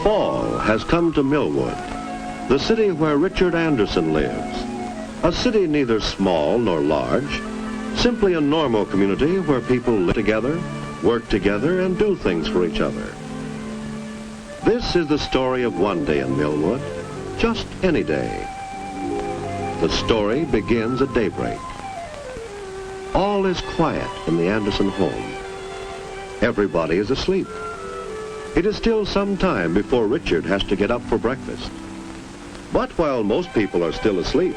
Fall has come to Millwood, the city where Richard Anderson lives. A city neither small nor large, simply a normal community where people live together, work together, and do things for each other. This is the story of one day in Millwood, just any day. The story begins at daybreak. All is quiet in the Anderson home. Everybody is asleep. It is still some time before Richard has to get up for breakfast. But while most people are still asleep,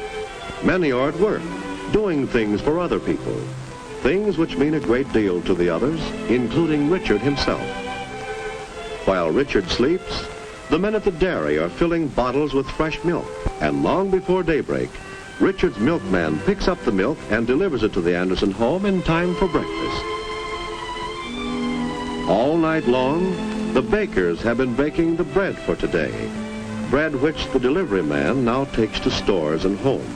many are at work, doing things for other people, things which mean a great deal to the others, including Richard himself. While Richard sleeps, the men at the dairy are filling bottles with fresh milk, and long before daybreak, Richard's milkman picks up the milk and delivers it to the Anderson home in time for breakfast. All night long, the bakers have been baking the bread for today, bread which the delivery man now takes to stores and homes.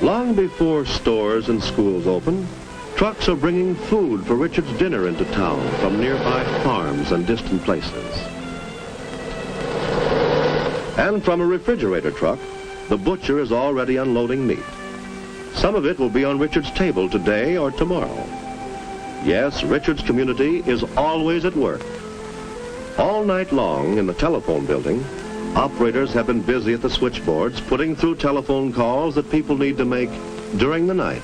Long before stores and schools open, trucks are bringing food for Richard's dinner into town from nearby farms and distant places. And from a refrigerator truck, the butcher is already unloading meat. Some of it will be on Richard's table today or tomorrow. Yes, Richard's community is always at work. All night long in the telephone building, operators have been busy at the switchboards putting through telephone calls that people need to make during the night,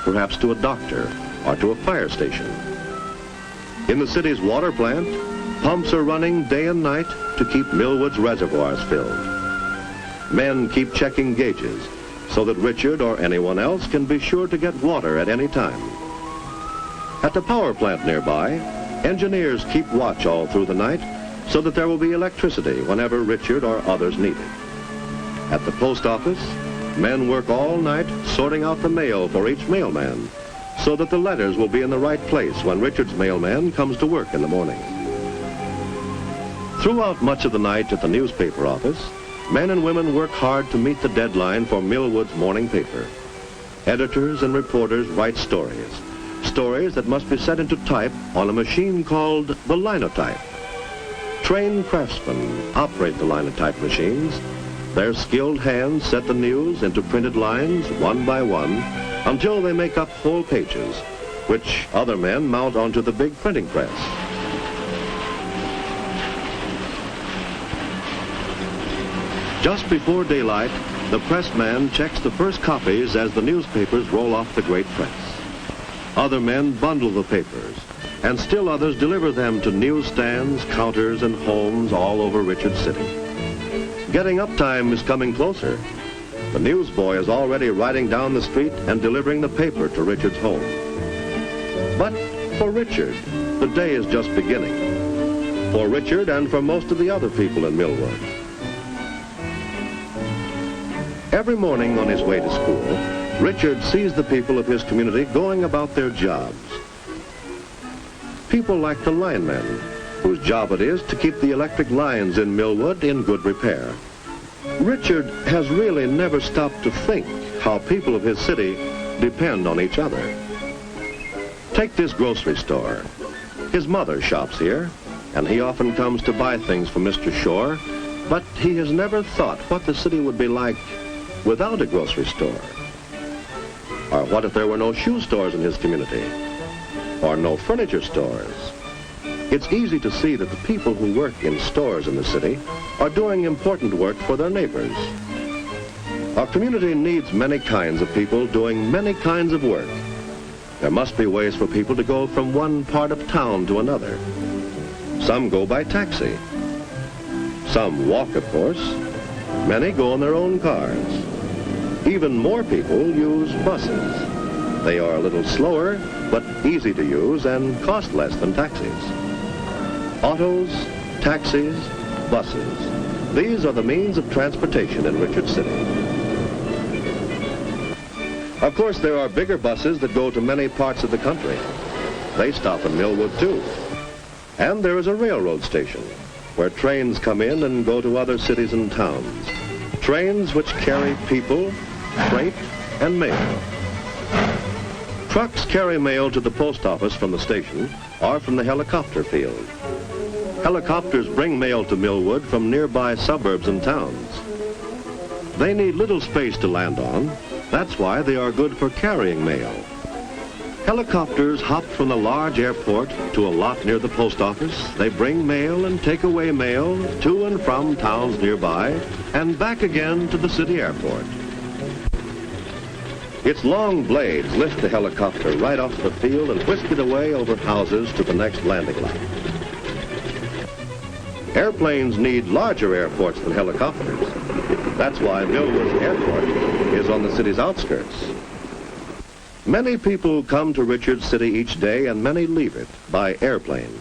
perhaps to a doctor or to a fire station. In the city's water plant, pumps are running day and night to keep Millwood's reservoirs filled. Men keep checking gauges so that Richard or anyone else can be sure to get water at any time. At the power plant nearby, engineers keep watch all through the night so that there will be electricity whenever Richard or others need it. At the post office, men work all night sorting out the mail for each mailman so that the letters will be in the right place when Richard's mailman comes to work in the morning. Throughout much of the night at the newspaper office, men and women work hard to meet the deadline for Millwood's morning paper. Editors and reporters write stories that must be set into type on a machine called the linotype. Trained craftsmen operate the linotype machines. Their skilled hands set the news into printed lines one by one until they make up whole pages, which other men mount onto the big printing press. Just before daylight, the pressman checks the first copies as the newspapers roll off the great press. Other men bundle the papers, and still others deliver them to newsstands, counters, and homes all over Richard City. Getting up time is coming closer. The newsboy is already riding down the street and delivering the paper to Richard's home. But for Richard, the day is just beginning. For Richard and for most of the other people in Millwood. Every morning on his way to school, Richard sees the people of his community going about their jobs. People like the linemen, whose job it is to keep the electric lines in Millwood in good repair. Richard has really never stopped to think how people of his city depend on each other. Take this grocery store. His mother shops here, and he often comes to buy things from Mr. Shore, but he has never thought what the city would be like without a grocery store. Or what if there were no shoe stores in his community? Or no furniture stores? It's easy to see that the people who work in stores in the city are doing important work for their neighbors. Our community needs many kinds of people doing many kinds of work. There must be ways for people to go from one part of town to another. Some go by taxi. Some walk, of course. Many go in their own cars. Even more people use buses. They are a little slower, but easy to use and cost less than taxis. Autos, taxis, buses. These are the means of transportation in Richard City. Of course, there are bigger buses that go to many parts of the country. They stop in Millwood, too. And there is a railroad station where trains come in and go to other cities and towns. Trains which carry people, freight, and mail. Trucks carry mail to the post office from the station or from the helicopter field. Helicopters bring mail to Millwood from nearby suburbs and towns. They need little space to land on. That's why they are good for carrying mail. Helicopters hop from the large airport to a lot near the post office. They bring mail and take away mail to and from towns nearby and back again to the city airport. Its long blades lift the helicopter right off the field and whisk it away over houses to the next landing lot. Airplanes need larger airports than helicopters. That's why Millwood's airport is on the city's outskirts. Many people come to Richard's City each day and many leave it by airplane.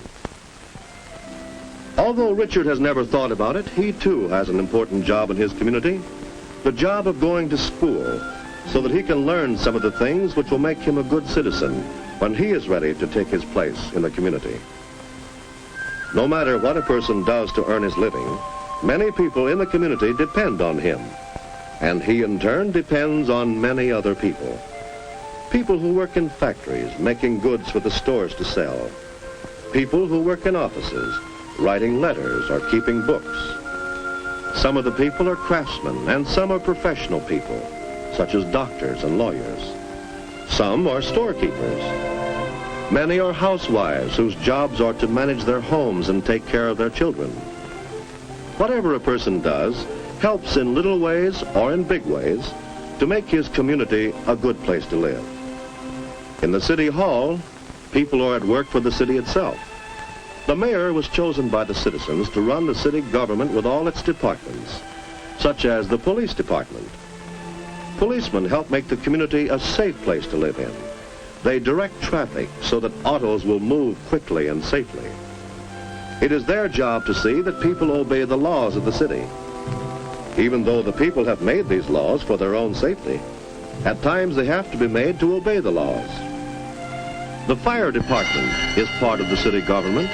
Although Richard has never thought about it, he too has an important job in his community, the job of going to school, so that he can learn some of the things which will make him a good citizen when he is ready to take his place in the community. No matter what a person does to earn his living, many people in the community depend on him, and he in turn depends on many other people. People who work in factories making goods for the stores to sell. People who work in offices writing letters or keeping books. Some of the people are craftsmen and some are professional people, such as doctors and lawyers. Some are storekeepers. Many are housewives whose jobs are to manage their homes and take care of their children. Whatever a person does helps in little ways or in big ways to make his community a good place to live. In the City Hall, people are at work for the city itself. The mayor was chosen by the citizens to run the city government with all its departments, such as the police department. Policemen help make the community a safe place to live in. They direct traffic so that autos will move quickly and safely. It is their job to see that people obey the laws of the city. Even though the people have made these laws for their own safety, at times they have to be made to obey the laws. The fire department is part of the city government.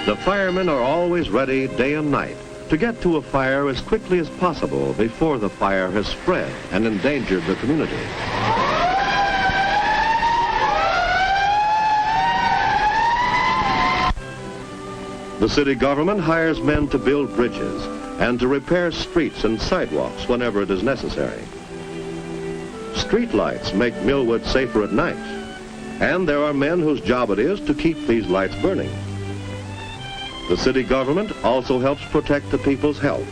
The firemen are always ready day and night to get to a fire as quickly as possible before the fire has spread and endangered the community. The city government hires men to build bridges and to repair streets and sidewalks whenever it is necessary. Street lights make Millwood safer at night, and there are men whose job it is to keep these lights burning. The city government also helps protect the people's health.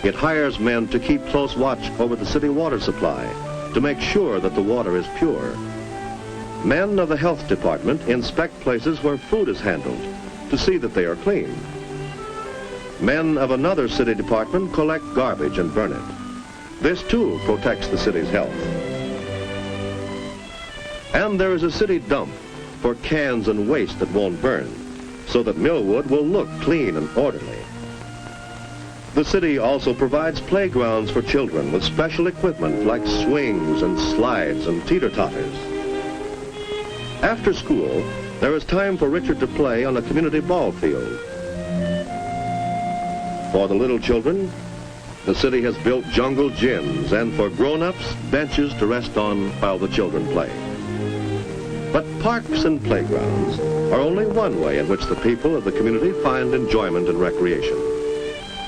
It hires men to keep close watch over the city water supply, to make sure that the water is pure. Men of the health department inspect places where food is handled to see that they are clean. Men of another city department collect garbage and burn it. This too protects the city's health. And there is a city dump for cans and waste that won't burn, so that Millwood will look clean and orderly. The city also provides playgrounds for children with special equipment like swings and slides and teeter-totters. After school, there is time for Richard to play on a community ball field. For the little children, the city has built jungle gyms, and for grown-ups, benches to rest on while the children play. But parks and playgrounds are only one way in which the people of the community find enjoyment and recreation.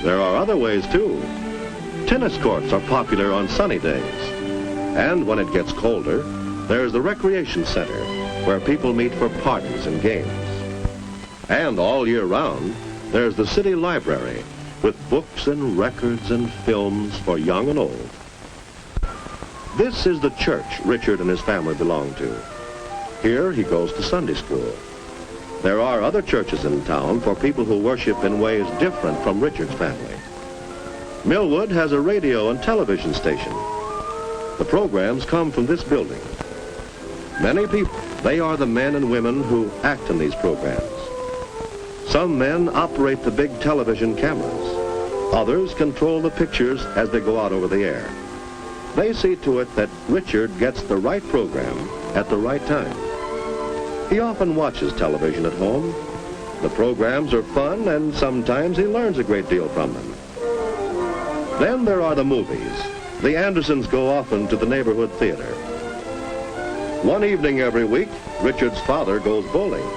There are other ways, too. Tennis courts are popular on sunny days. And when it gets colder, there's the recreation center, where people meet for parties and games. And all year round, there's the city library, with books and records and films for young and old. This is the church Richard and his family belong to. Here he goes to Sunday school. There are other churches in town for people who worship in ways different from Richard's family. Millwood has a radio and television station. The programs come from this building. Many people, they are the men and women who act in these programs. Some men operate the big television cameras. Others control the pictures as they go out over the air. They see to it that Richard gets the right program at the right time. He often watches television at home. The programs are fun, and sometimes he learns a great deal from them. Then there are the movies. The Andersons go often to the neighborhood theater. One evening every week, Richard's father goes bowling.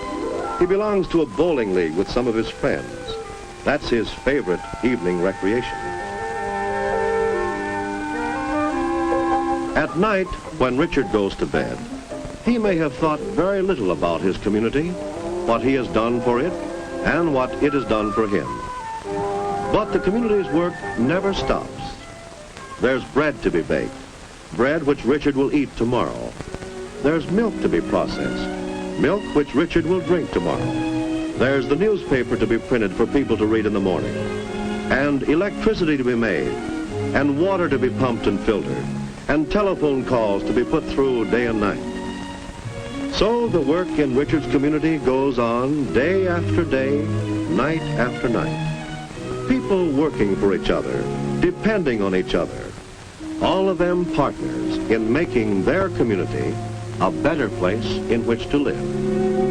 He belongs to a bowling league with some of his friends. That's his favorite evening recreation. At night, when Richard goes to bed, he may have thought very little about his community, what he has done for it, and what it has done for him. But the community's work never stops. There's bread to be baked, bread which Richard will eat tomorrow. There's milk to be processed, milk which Richard will drink tomorrow. There's the newspaper to be printed for people to read in the morning, and electricity to be made, and water to be pumped and filtered, and telephone calls to be put through day and night. So the work in Richard's community goes on day after day, night after night. People working for each other, depending on each other, all of them partners in making their community a better place in which to live.